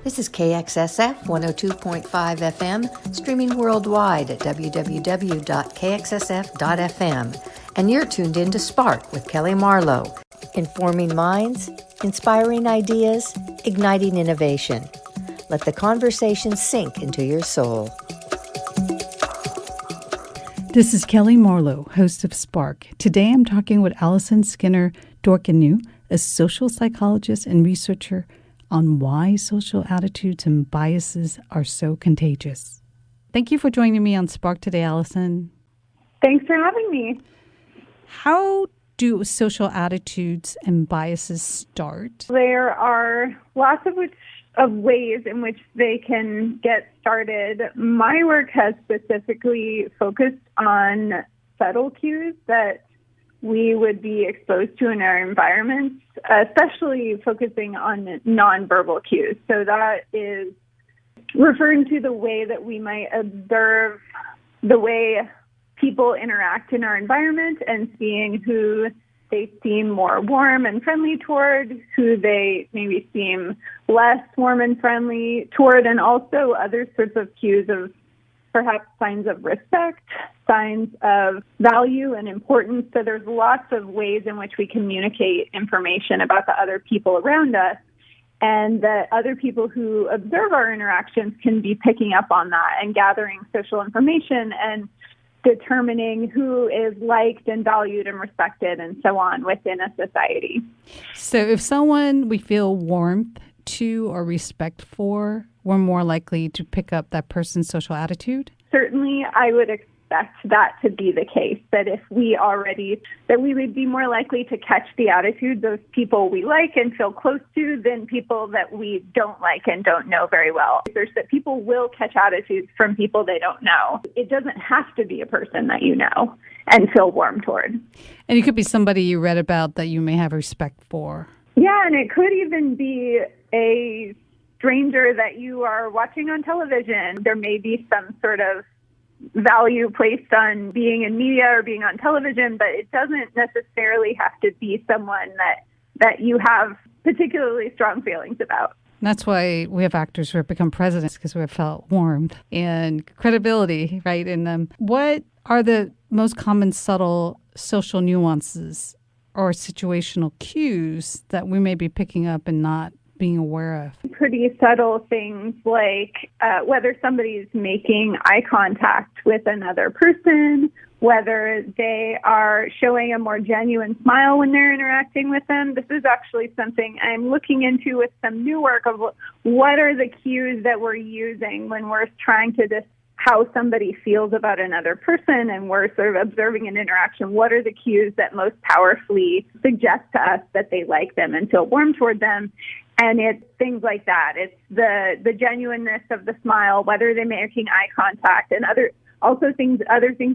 This is KXSF 102.5 FM, streaming worldwide at www.kxsf.fm. And you're tuned in to Spark with Kellee Marlowe. Informing minds, inspiring ideas, igniting innovation. Let the conversation sink into your soul. This is Kellee Marlowe, host of Spark. Today I'm talking with Allison Skinner-Dorkenoo, a social psychologist and researcher on why social attitudes and biases are so contagious. Thank you for joining me on Spark today, Allison. Thanks for having me. How do social attitudes and biases start? There are lots of ways in which they can get started. My work has specifically focused on subtle cues that we would be exposed to in our environments, especially focusing on nonverbal cues. So that is referring to the way that we might observe the way people interact in our environment and seeing who they seem more warm and friendly toward, who they maybe seem less warm and friendly toward, and also other sorts of cues of perhaps signs of respect, signs of value and importance. So there's lots of ways in which we communicate information about the other people around us, and that other people who observe our interactions can be picking up on that and gathering social information and determining who is liked and valued and respected and so on within a society. So if someone we feel warmth to or respect for, we're more likely to pick up that person's social attitude? Certainly, I would expect that to be the case, that we would be more likely to catch the attitudes of people we like and feel close to than people that we don't like and don't know very well. There's that people will catch attitudes from people they don't know. It doesn't have to be a person that you know and feel warm toward. And it could be somebody you read about that you may have respect for. Yeah, and it could even be a stranger that you are watching on television. There may be some sort of value placed on being in media or being on television, but it doesn't necessarily have to be someone that you have particularly strong feelings about. That's why we have actors who have become presidents, because we have felt warmth and credibility, right, in them. What are the most common subtle social nuances or situational cues that we may be picking up and not being aware of? Pretty subtle things like whether somebody's making eye contact with another person, whether they are showing a more genuine smile when they're interacting with them. This is actually something I'm looking into with some new work of what are the cues that we're using when we're trying to how somebody feels about another person and we're sort of observing an interaction. What are the cues that most powerfully suggest to us that they like them and feel warm toward them? And it's things like that. It's the genuineness of the smile, whether they're making eye contact, and other things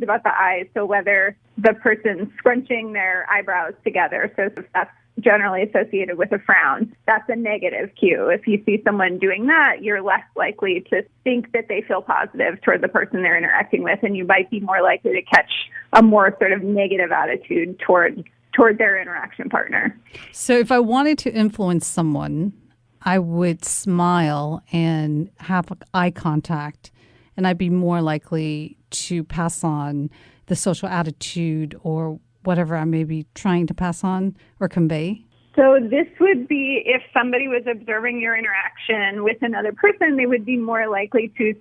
about the eyes. So whether the person's scrunching their eyebrows together, so that's generally associated with a frown, that's a negative cue. If you see someone doing that, you're less likely to think that they feel positive toward the person they're interacting with, and you might be more likely to catch a more sort of negative attitude toward their interaction partner. So if I wanted to influence someone, I would smile and have eye contact, and I'd be more likely to pass on the social attitude or whatever I may be trying to pass on or convey. So this would be if somebody was observing your interaction with another person, they would be more likely to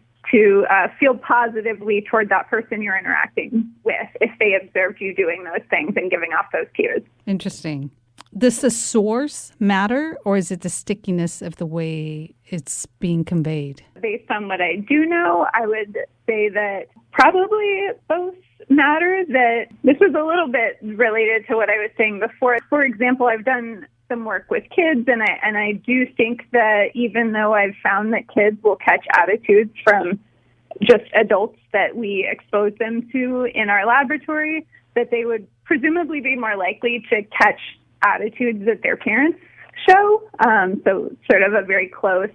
feel positively toward that person you're interacting with if they observed you doing those things and giving off those cues. Interesting. Does the source matter, or is it the stickiness of the way it's being conveyed? Based on what I do know, I would say that probably both matter. That this was a little bit related to what I was saying before. For example, I've done some work with kids, and I do think that even though I've found that kids will catch attitudes from just adults that we expose them to in our laboratory, that they would presumably be more likely to catch attitudes that their parents show. So sort of a very close,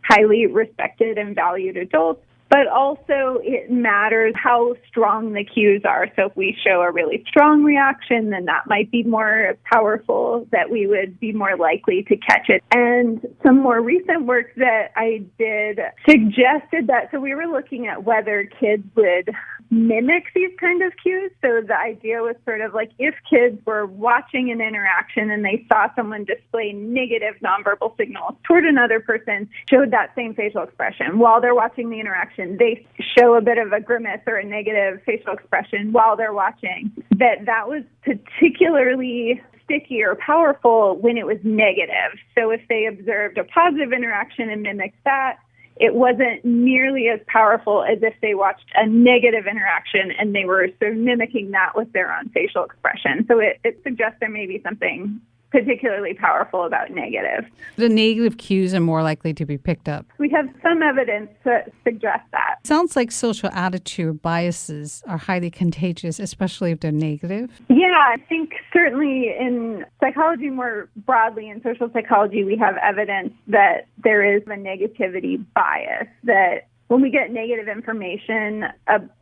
highly respected and valued adult But also it matters how strong the cues are. So if we show a really strong reaction, then that might be more powerful, that we would be more likely to catch it. And some more recent work that I did suggested that, so we were looking at whether kids would mimic these kind of cues. So the idea was sort of like if kids were watching an interaction and they saw someone display negative nonverbal signals toward another person, showed that same facial expression while they're watching the interaction, they show a bit of a grimace or a negative facial expression while they're watching, that was particularly sticky or powerful when it was negative. So if they observed a positive interaction and mimicked that, it wasn't nearly as powerful as if they watched a negative interaction and they were sort of mimicking that with their own facial expression. So it suggests there may be something particularly powerful about negative. The negative cues are more likely to be picked up. We have some evidence to suggest that. Sounds like social attitude biases are highly contagious, especially if they're negative. Yeah, I think certainly in psychology more broadly, in social psychology, we have evidence that there is a negativity bias, that when we get negative information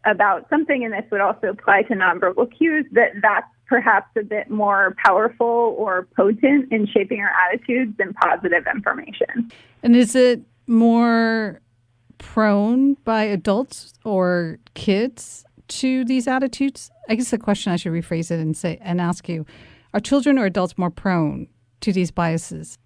about something, and this would also apply to nonverbal cues, that's perhaps a bit more powerful or potent in shaping our attitudes than positive information. And is it more prone by adults or kids to these attitudes? I guess the question, I should rephrase it and ask you, are children or adults more prone to these biases?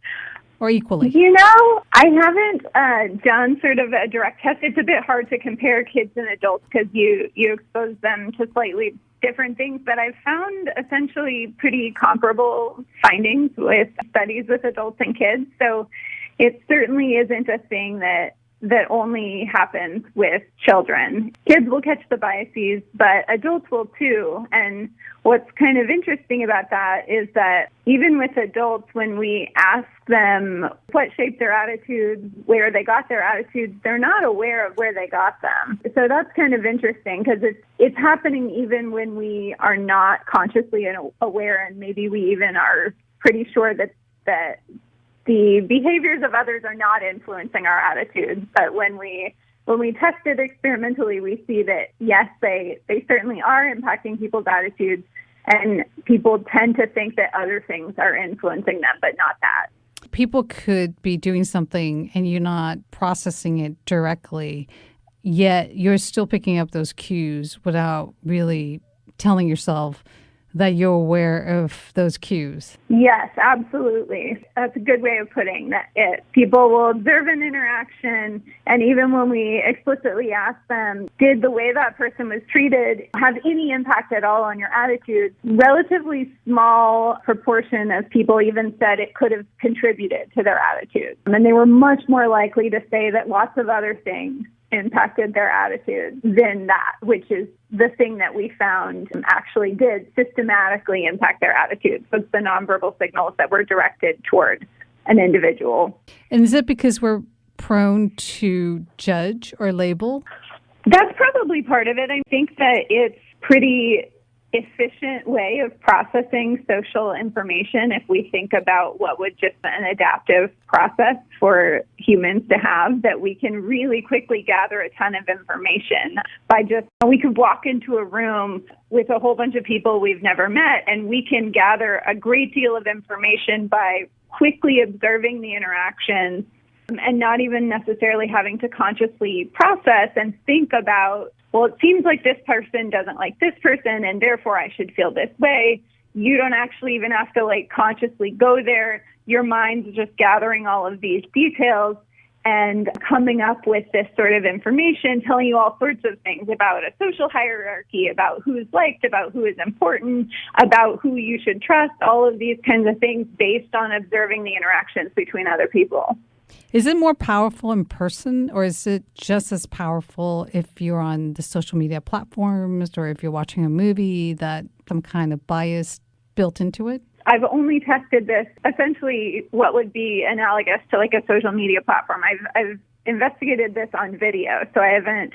Or equally? You know, I haven't done sort of a direct test. It's a bit hard to compare kids and adults because you expose them to slightly different things, but I've found essentially pretty comparable findings with studies with adults and kids. So it certainly isn't a thing that only happens with children. Kids will catch the biases, but adults will too. And what's kind of interesting about that is that even with adults, when we ask them what shaped their attitudes, where they got their attitudes, they're not aware of where they got them. So that's kind of interesting because it's happening even when we are not consciously aware, and maybe we even are pretty sure that the behaviors of others are not influencing our attitudes. But when we test it experimentally, we see that, yes, they certainly are impacting people's attitudes, and people tend to think that other things are influencing them, but not that. People could be doing something and you're not processing it directly, yet you're still picking up those cues without really telling yourself that you're aware of those cues. Yes, absolutely. That's a good way of putting it. People will observe an interaction, and even when we explicitly ask them, did the way that person was treated have any impact at all on your attitude? Relatively small proportion of people even said it could have contributed to their attitude. And they were much more likely to say that lots of other things impacted their attitude than that, which is the thing that we found actually did systematically impact their attitude. So it's the nonverbal signals that were directed toward an individual. And is it because we're prone to judge or label? That's probably part of it. I think that it's pretty efficient way of processing social information if we think about what would just an adaptive process for humans to have, that we can really quickly gather a ton of information by we could walk into a room with a whole bunch of people we've never met, and we can gather a great deal of information by quickly observing the interactions and not even necessarily having to consciously process and think about, well, it seems like this person doesn't like this person, and therefore I should feel this way. You don't actually even have to consciously go there. Your mind's just gathering all of these details and coming up with this sort of information, telling you all sorts of things about a social hierarchy, about who's liked, about who is important, about who you should trust, all of these kinds of things based on observing the interactions between other people. Is it more powerful in person, or is it just as powerful if you're on the social media platforms or if you're watching a movie, that some kind of bias built into it? I've only tested this, essentially what would be analogous to a social media platform. I've investigated this on video, so I haven't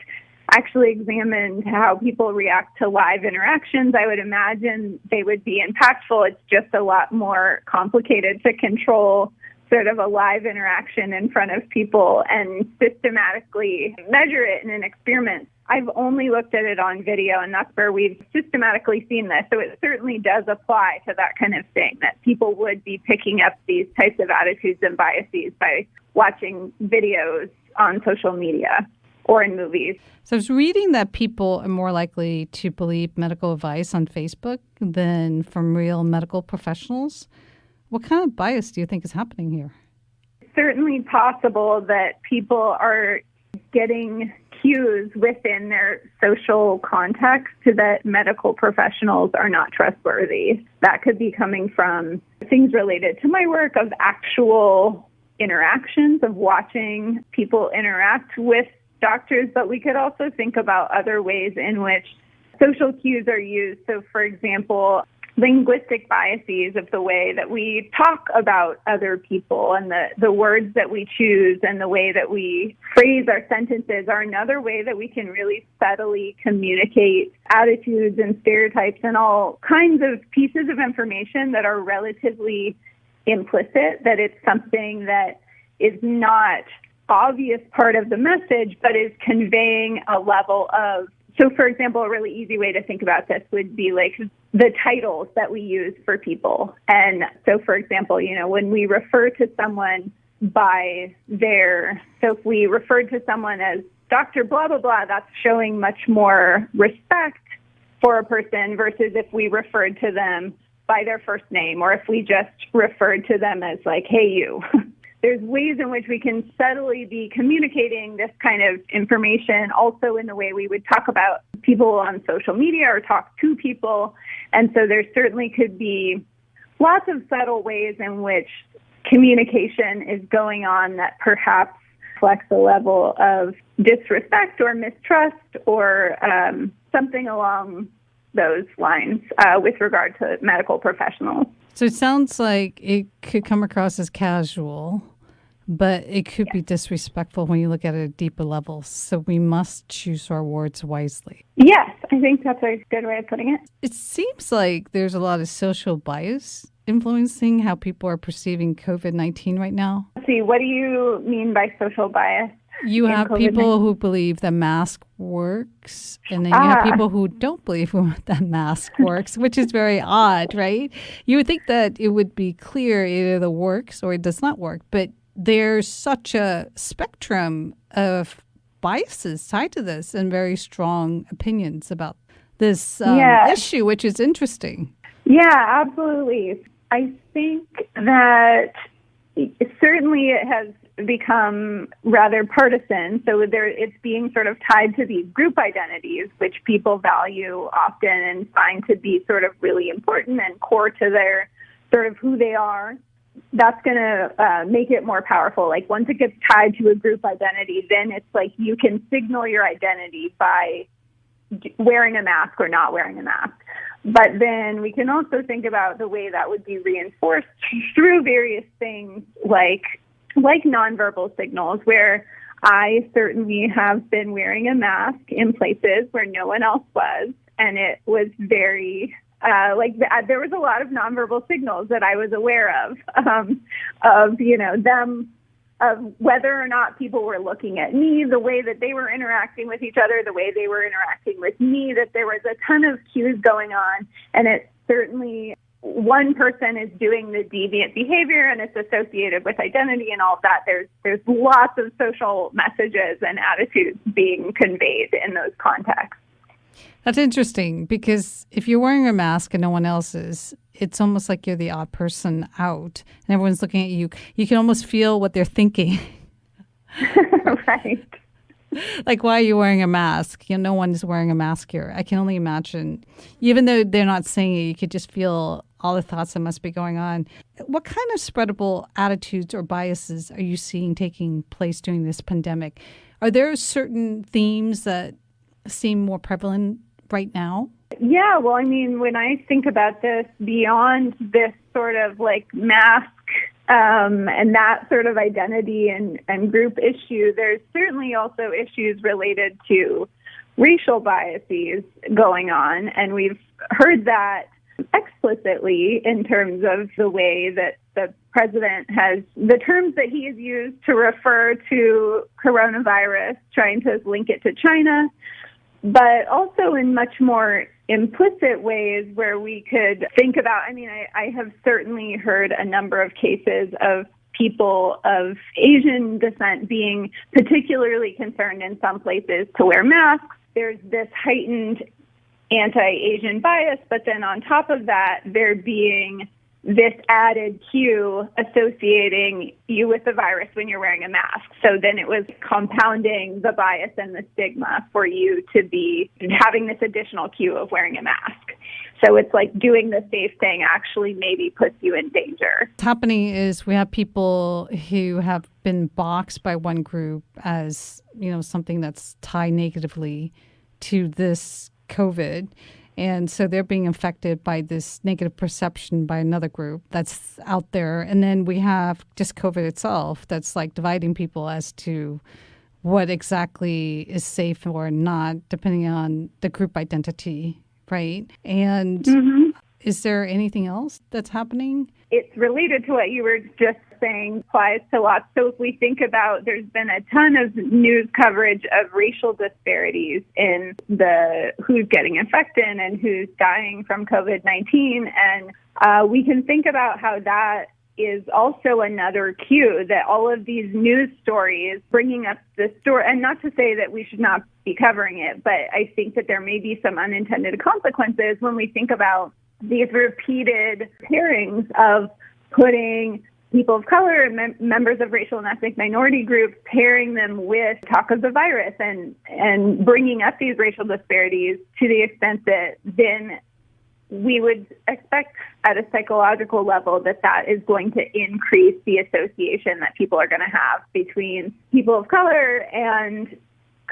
actually examined how people react to live interactions. I would imagine they would be impactful. It's just a lot more complicated to control sort of a live interaction in front of people and systematically measure it in an experiment. I've only looked at it on video, and that's where we've systematically seen this. So it certainly does apply to that kind of thing, that people would be picking up these types of attitudes and biases by watching videos on social media or in movies. So I was reading that people are more likely to believe medical advice on Facebook than from real medical professionals. What kind of bias do you think is happening here? It's certainly possible that people are getting cues within their social context that medical professionals are not trustworthy. That could be coming from things related to my work, of actual interactions, of watching people interact with doctors, but we could also think about other ways in which social cues are used. So, for example, linguistic biases of the way that we talk about other people and the words that we choose and the way that we phrase our sentences are another way that we can really subtly communicate attitudes and stereotypes and all kinds of pieces of information that are relatively implicit, that it's something that is not obvious part of the message, but is conveying a level of. So, for example, a really easy way to think about this would be like the titles that we use for people. And so, for example, when we refer to someone by so if we referred to someone as Dr. blah, blah, blah, that's showing much more respect for a person versus if we referred to them by their first name, or if we just referred to them as like, hey, you. There's ways in which we can subtly be communicating this kind of information also in the way we would talk about people on social media or talk to people. And so there certainly could be lots of subtle ways in which communication is going on that perhaps reflects a level of disrespect or mistrust or something along those lines with regard to medical professionals. So it sounds like it could come across as casual, but it could be disrespectful when you look at it at deeper levels. So we must choose our words wisely. Yes, I think that's a good way of putting it. It seems like there's a lot of social bias influencing how people are perceiving COVID-19 right now. Let's see, what do you mean by social bias? You have people who believe the mask works, and then you have people who don't believe that mask works, which is very odd, right? You would think that it would be clear either it works or it does not work, but there's such a spectrum of biases tied to this and very strong opinions about this issue, which is interesting. Yeah, absolutely. I think that certainly it has become rather partisan. So it's being sort of tied to these group identities, which people value often and find to be sort of really important and core to their sort of who they are. That's going to make it more powerful. Like once it gets tied to a group identity, then it's like you can signal your identity by wearing a mask or not wearing a mask. But then we can also think about the way that would be reinforced through various things like nonverbal signals, where I certainly have been wearing a mask in places where no one else was, and it was very there was a lot of nonverbal signals that I was aware of them, of whether or not people were looking at me, the way that they were interacting with each other, the way they were interacting with me, that there was a ton of cues going on. And it's certainly one person is doing the deviant behavior and it's associated with identity and all of that. There's lots of social messages and attitudes being conveyed in those contexts. That's interesting, because if you're wearing a mask and no one else is, it's almost like you're the odd person out and everyone's looking at you. You can almost feel what they're thinking. Right. Like, why are you wearing a mask? No one is wearing a mask here. I can only imagine, even though they're not saying it, you could just feel all the thoughts that must be going on. What kind of spreadable attitudes or biases are you seeing taking place during this pandemic? Are there certain themes that seem more prevalent right now? Yeah, well, I mean, when I think about this beyond this sort of like mask and that sort of identity and group issue, there's certainly also issues related to racial biases going on. And we've heard that explicitly in terms of the way that the president has the terms that he has used to refer to coronavirus, trying to link it to China, but also in much more implicit ways where we could think about, I have certainly heard a number of cases of people of Asian descent being particularly concerned in some places to wear masks. There's this heightened anti-Asian bias, but then on top of that, there being this added cue associating you with the virus when you're wearing a mask. So then it was compounding the bias and the stigma for you to be having this additional cue of wearing a mask. So it's like doing the safe thing actually maybe puts you in danger. What's happening is we have people who have been boxed by one group as, something that's tied negatively to this COVID. And so they're being affected by this negative perception by another group that's out there. And then we have just COVID itself that's like dividing people as to what exactly is safe or not, depending on the group identity, right? And is there anything else that's happening? It's related to what you were just saying, applies to lots. So if we think about, there's been a ton of news coverage of racial disparities in the who's getting infected and who's dying from COVID-19. And we can think about how that is also another cue that all of these news stories bringing up the story, and not to say that we should not be covering it, but I think that there may be some unintended consequences when we think about these repeated pairings of putting people of color and members of racial and ethnic minority groups, pairing them with talk of the virus and bringing up these racial disparities to the extent that then we would expect at a psychological level that is going to increase the association that people are going to have between people of color and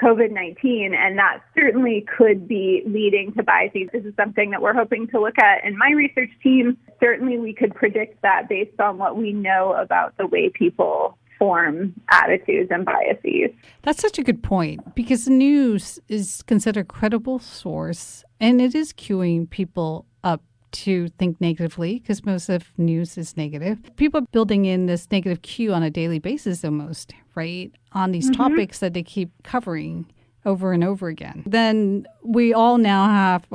COVID-19, and that certainly could be leading to biases. This is something that we're hoping to look at in my research team. Certainly we could predict that based on what we know about the way people form attitudes and biases. That's such a good point, because the news is considered a credible source, and it is cueing people up to think negatively, because most of news is negative. People are building in this negative cue on a daily basis almost, right, on these topics that they keep covering over and over again. Then we all now have,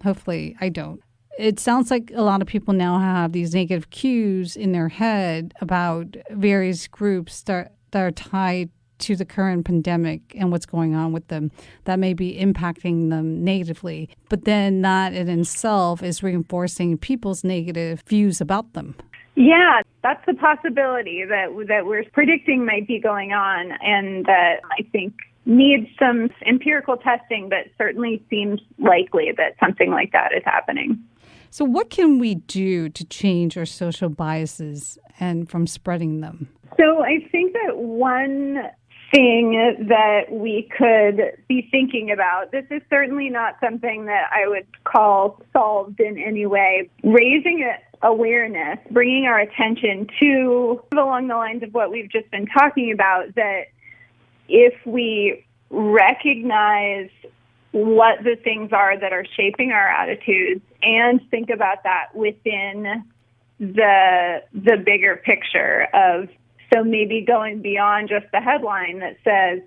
hopefully I don't. It sounds like a lot of people now have these negative cues in their head about various groups that are tied to the current pandemic and what's going on with them that may be impacting them negatively. But then that in itself is reinforcing people's negative views about them. Yeah, that's a possibility that we're predicting might be going on, and that I think needs some empirical testing, but certainly seems likely that something like that is happening. So what can we do to change our social biases and from spreading them? So I think that one thing that we could be thinking about, this is certainly not something that I would call solved in any way, raising awareness, bringing our attention to, along the lines of what we've just been talking about, that if we recognize what the things are that are shaping our attitudes and think about that within the bigger picture of, so maybe going beyond just the headline that says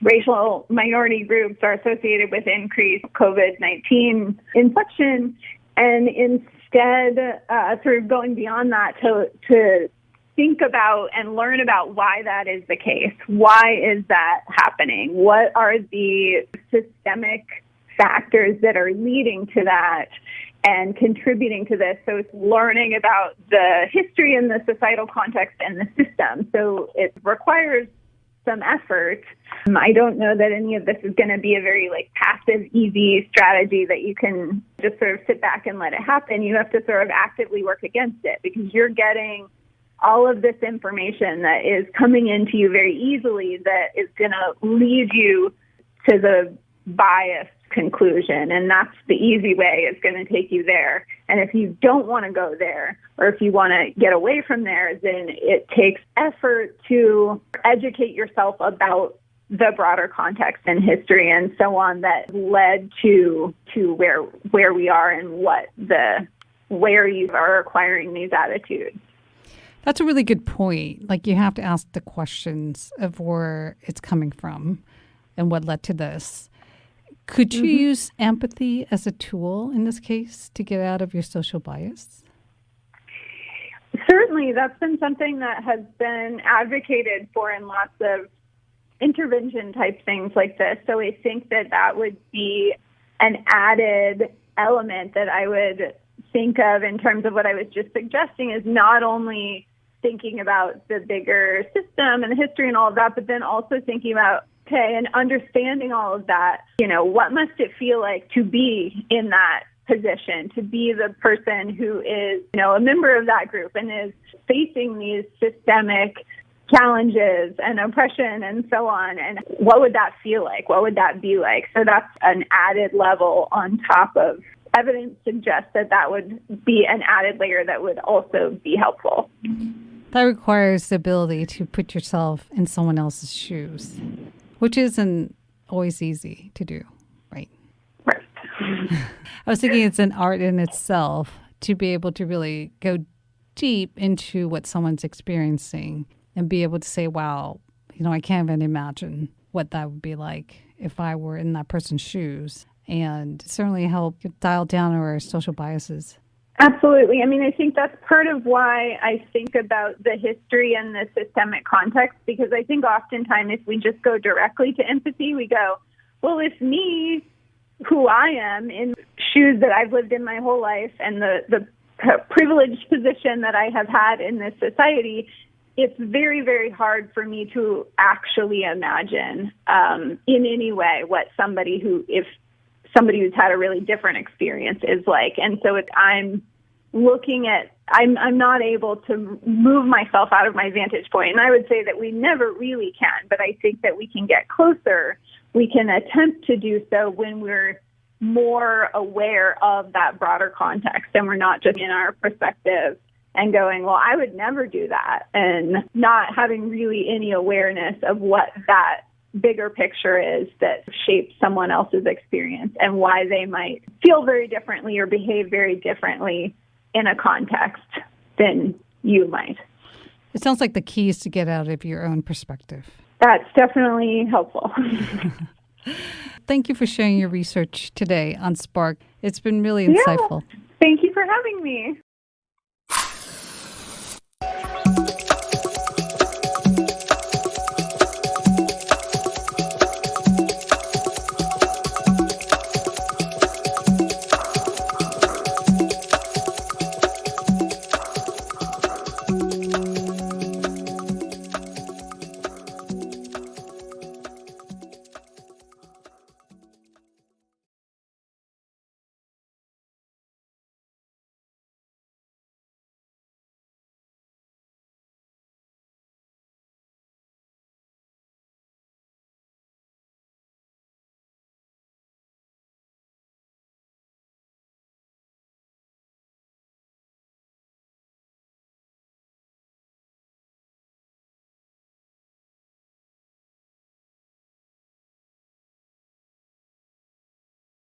racial minority groups are associated with increased COVID-19 infection, and instead sort of going beyond that to think about and learn about why that is the case. Why is that happening? What are the systemic factors that are leading to that and contributing to this? So it's learning about the history and the societal context and the system. So it requires some effort. I don't know that any of this is going to be a very passive, easy strategy that you can just sort of sit back and let it happen. You have to sort of actively work against it, because you're getting all of this information that is coming into you very easily that is going to lead you to the biased conclusion. And that's the easy way. It's going to take you there. And if you don't want to go there, or if you want to get away from there, then it takes effort to educate yourself about the broader context and history and so on that led to where we are and where you are acquiring these attitudes. That's a really good point. Like, you have to ask the questions of where it's coming from and what led to this. Could you use empathy as a tool in this case to get out of your social bias? Certainly, that's been something that has been advocated for in lots of intervention type things like this. So I think that would be an added element that I would think of in terms of what I was just suggesting, is not only thinking about the bigger system and the history and all of that, but then also thinking about, okay, and understanding all of that, what must it feel like to be in that position, to be the person who is, a member of that group and is facing these systemic challenges and oppression and so on. And what would that feel like? What would that be like? So that's an added level on top of evidence suggests that would be an added layer that would also be helpful. That requires the ability to put yourself in someone else's shoes, which isn't always easy to do, right? Right. I was thinking it's an art in itself to be able to really go deep into what someone's experiencing and be able to say, wow, I can't even imagine what that would be like if I were in that person's shoes, and certainly help dial down our social biases. Absolutely. I mean, I think that's part of why I think about the history and the systemic context, because I think oftentimes if we just go directly to empathy, we go, well, if me, who I am, in shoes that I've lived in my whole life and the privileged position that I have had in this society, it's very, very hard for me to actually imagine in any way what somebody who's had a really different experience is like. And so I'm not able to move myself out of my vantage point. And I would say that we never really can, but I think that we can get closer. We can attempt to do so when we're more aware of that broader context and we're not just in our perspective and going, well, I would never do that, and not having really any awareness of what that bigger picture is that shapes someone else's experience and why they might feel very differently or behave very differently in a context than you might. It sounds like the key is to get out of your own perspective. That's definitely helpful. Thank you for sharing your research today on Spark. It's been really insightful. Yeah. Thank you for having me.